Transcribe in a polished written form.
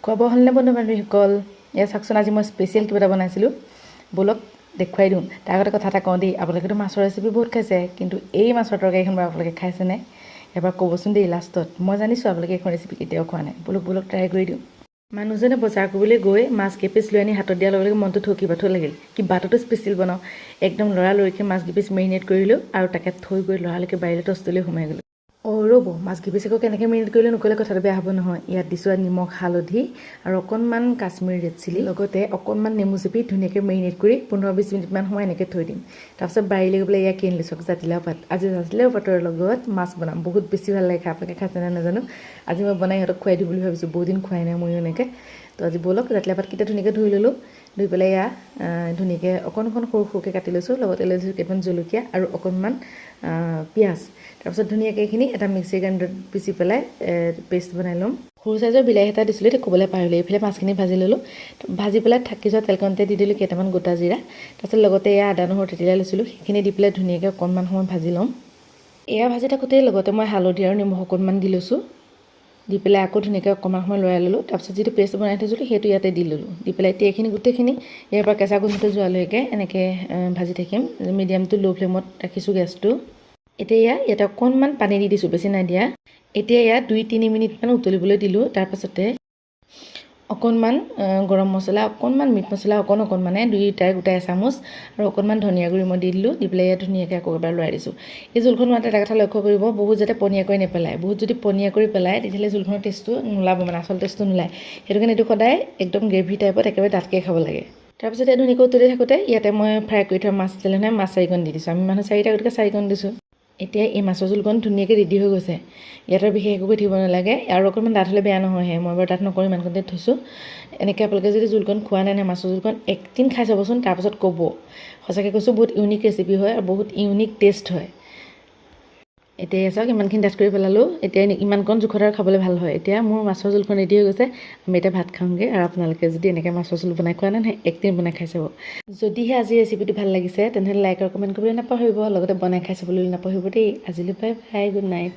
খুৱাব হ'লনে বন্ধু বান্ধৱীসকল এয়া চাওকচোন আজি মই স্পেচিয়েল কিবা এটা বনাইছিলোঁ ব'লক দেখুৱাই দিওঁ তাৰ আগতে কথা এটা কওঁ দেই আপোনালোকেতো মাছৰ ৰেচিপি বহুত খাইছে কিন্তু এই মাছৰ তৰকাৰীখন বাৰু আপোনালোকে খাইছেনে এবাৰ ক'বচোন দেই লাষ্টত মই জানিছোঁ আপোনালোকে এইখন ৰেচিপি কেতিয়াও খোৱা নাই ব'লক ট্ৰাই কৰি দিওঁ মানুহজনে বজাৰ কৰিবলৈ গৈ মাছ কেইপিচ লৈ আনি হাতত দিয়াৰ লগে লগে মনটো থকিব লাগিল কিবাটোতো স্পেচিয়েল বনাওঁ একদম লৰালৰিকৈ মাছ কেইপিচ মেৰিনেট কৰিলোঁ আৰু তাকে থৈ গৈ লৰালৰিকৈ বাৰীলৈ টষ্টলৈ সোমাই গ'লোঁ ৰ'ব মাছ কেইপিচ আকৌ কেনেকৈ মেৰিনেট কৰিলে নকৰিলে কথাটো বেয়া হ'ব নহয় ইয়াত দিছোঁ নিমখ হালধি আৰু অকণমান কাশ্মীৰ ৰেড চিলি লগতে অকণমান নেমু চেপি ধুনীয়াকৈ মেৰিনেট কৰি 15-20 মিনিটমান সময় এনেকৈ থৈ দিম তাৰপিছত বাৰীলৈ গৈ পেলাই ইয়াক কিনি লৈছোঁ জাতিলাও পাত আজি জাতিলাও পাতৰ লগত মাছ বনাম বহুত বেছি ভাল লাগে খাই আপোনালোকে খাইছেনে নাজানো আজি মই বনাই সিহঁতক খুৱাই দিম বুলি ভাবিছোঁ বহুত দিন খুৱাই নাই ময়ো এনেকৈ তো আজি ব'লক জাতিলাও পাতকেইটা ধুনীয়াকৈ ধুই ল'লোঁ ধুই পেলাই এয়া ধুনীয়াকৈ অকণ সৰুকৈ কাটি লৈছোঁ লগতে লৈ লৈছোঁ কেইটামান জলকীয়া আৰু অকণমান পিঁয়াজ তাৰপিছত ধুনীয়াকৈ এইখিনি এটা মিক্সি গ্ৰাইণ্ডাৰত পিচি পেলাই পেষ্ট বনাই ল'ম সৰু চাইজৰ বিলাহী এটা দিছিলোঁ এতিয়া ক'বলৈ পাৰিলোঁ এইফালে মাছখিনি ভাজি ল'লোঁ ভাজি পেলাই থাকি যোৱা তেলকণতে দি দিলোঁ কেইটামান গোটা জিৰা তাৰপিছত লগতে এয়া আদা নহৰু তেতিয়াই লৈছিলোঁ সেইখিনি দি পেলাই ধুনীয়াকৈ অকণমান সময় ভাজি ল'ম এয়া ভাজি থাকোঁতেই লগতে মই হালধি আৰু নিমখ অকণমান দি লৈছোঁ দি পেলাই আকৌ ধুনীয়াকৈ অকণমান সময় লৰাই ল'লোঁ তাৰপিছত যিটো পেষ্ট বনাই থৈছিলোঁ সেইটো ইয়াতে দি ল'লোঁ দি পেলাই এতিয়া এইখিনি গোটেইখিনি ইয়াৰ পৰা কেঁচা গোন্ধটো যোৱালৈকে এনেকৈ ভাজি থাকিম মিডিয়াম টু ল' ফ্লেমত ৰাখিছোঁ গেছটো এতিয়া ইয়াতে অকণমান পানী দি দিছোঁ বেছি নাই দিয়া এতিয়া ইয়াত 2-3 মিনিটমান উতলিবলৈ দিলোঁ তাৰপাছতে অকণমান গৰম মছলা অকণমান মিট মছলা অকণমানে দুয়োটাই গোটাই এচামুচ আৰু অকণমান ধনিয়া গুড়ি মই দি দিলোঁ দি পেলাই ইয়াত ধুনীয়াকৈ আকৌ এবাৰ লৰাই দিছোঁ এই জোলখন হোৱাতে এটা কথা লক্ষ্য কৰিব বহুত যাতে পনীয়া কৰি নেপেলায় বহুত যদি পনীয়া কৰি পেলায় তেতিয়াহ'লে জোলখনৰ টেষ্টটো নোলাব মানে আচল টেষ্টটো নোলায় সেইটো কাৰণে এইটো সদায় একদম গ্ৰেভি টাইপত একেবাৰে ডাঠকৈ খাব লাগে তাৰপিছত এই ধুনীয়াকৈ উতলি থাকোঁতে ইয়াতে মই ফ্ৰাই কৰি থোৱা মাছ আছিলে নহয় মাছ 4কণ দি দিছোঁ আমি মানুহ 4টা গতিকে 4কণ দিছোঁ এতিয়া এই মাছৰ জোলকণ ধুনীয়াকৈ ৰেডি হৈ গৈছে ইয়াত বিশেষ একো কৰি থাকিব নালাগে আৰু অকণমান ডাঠ হ'লে বেয়া নহয়হে মই বাৰু ডাঠ নকৰি ইমানকণতে থৈছোঁ এনেকৈ আপোনালোকে যদি জোলকণ খোৱা নাই মাছৰ জোলকণ একদিন খাই চাবচোন তাৰপাছত ক'ব সঁচাকৈ কৈছোঁ বহুত ইউনিক ৰেচিপি হয় আৰু বহুত ইউনিক টেষ্ট হয় এতিয়া চাওক ইমানখিনি ডাঠ কৰি পেলালোঁ এতিয়া ইমানকণ জোখত আৰু খাবলৈ ভাল হয় এতিয়া মোৰ মাছৰ জোলখন ৰেডি হৈ গৈছে আমি এতিয়া ভাত খাওঁগৈ আৰু আপোনালোকে যদি এনেকৈ মাছৰ জোল বনাই খোৱা নাই একদিন বনাই খাই চাব যদিহে আজি ৰেচিপিটো ভাল লাগিছে তেনেহ'লে লাইক আৰু কমেণ্ট কৰিবলৈ নাপাহৰিব লগতে বনাই খাই চাবলৈ নাপাহৰিব দেই আজিলৈ বাই বাই গুড নাইট